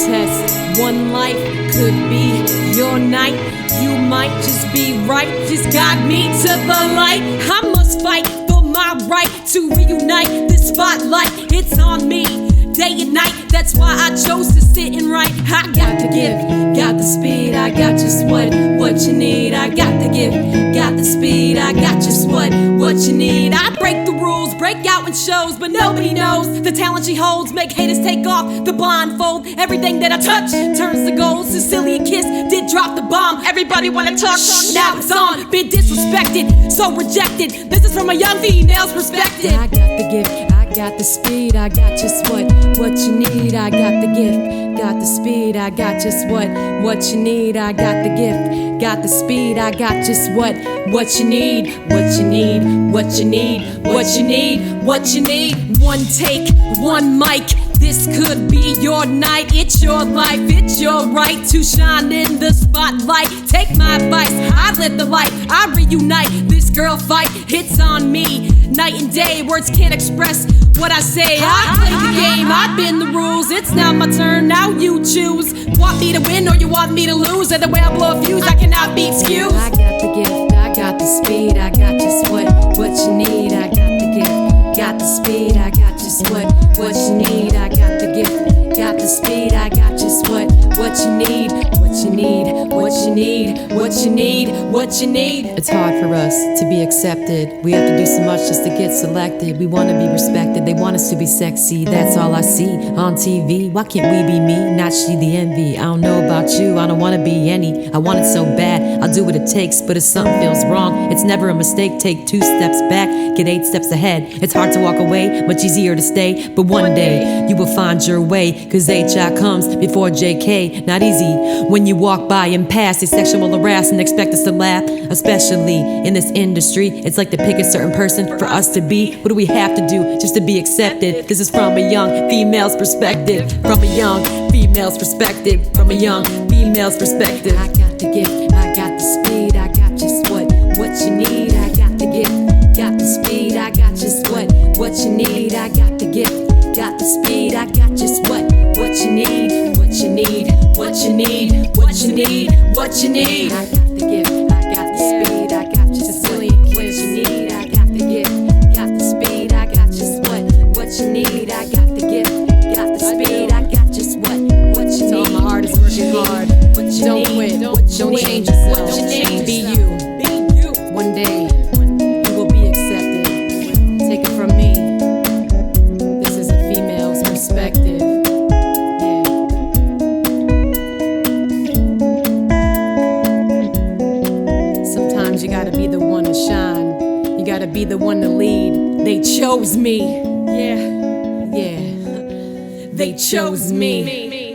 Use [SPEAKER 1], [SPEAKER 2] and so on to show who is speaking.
[SPEAKER 1] test. One life could be your night. You might just be right, just guide me to the light. I must fight for my right to reunite. This spotlight, it's on me, day and night. That's why I chose to sit and write. I got the gift, got the speed, I got just what you need. I got the gift, got the speed, I got just what you need. I break the rules, break out in shows, but nobody knows the talent she holds. Make haters take off the blindfold. Everything that I touch turns to gold. Sicilian kiss did drop the bomb. Everybody wanna talk, now it's on. Been disrespected, so rejected. This is from a young female's perspective. I got the gift, I got the speed, I got just what you need. I got the gift, got the speed, I got just what you need. I got the gift, got the speed, I got just what you need, what you need, what you need, what you need, what you need. One take, one mic. This could be your night, it's your life, it's your right to shine in the spotlight. Take my advice, I lit the light, I reunite. This girl fight, it's on me, night and day. Words can't express what I say. I play the game, I bend the rules. It's now my turn, now you choose. Want me to win or you want me to lose? Either way I blow a fuse, I cannot be excused. I got the gift, I got the speed, I got just what you need. I got the gift, got the speed, I got just what you need. I got the gift, got the speed, I got just what you need, what you need, what you need, what you need, what you need.
[SPEAKER 2] It's hard for us to be accepted. We have to do so much just to get selected. We want to be respected, they want us to be sexy. That's all I see on TV. Why can't we be me, not she the envy? I don't know about you, I don't want to be any. I want it so bad, I'll do what it takes. But if something feels wrong, it's never a mistake. Take 2 steps back, get 8 steps ahead. It's hard to walk away, much easier to stay. But one day, you will find your way. Cause HI comes before JK. Not easy when you walk by and pass. They sexual harass and expect us to laugh. Especially in this industry, it's like to pick a certain person for us to be. What do we have to do just to be accepted? This is from a young female's perspective. From a young female's perspective. From a young female's perspective.
[SPEAKER 1] I got the gift, I got the speed, I got just what you need. I got the gift, got the speed, I got just what you need. I got the gift, got the speed, I got just what you need, what you need, what you need, what you need, what you need. I got the gift, I got the speed, I got just Sicilian what you need. I got the gift, got the speed, I got just what you need. I got the gift, got the speed, I got just what you need.
[SPEAKER 2] Tell my heart is working hard. Don't quit, don't change yourself. Be you. One day, you will be accepted. Take it from me. This is a female's perspective. Yeah. Sometimes you gotta be the one to shine. You gotta be the one to lead. They chose me. Yeah. They chose me.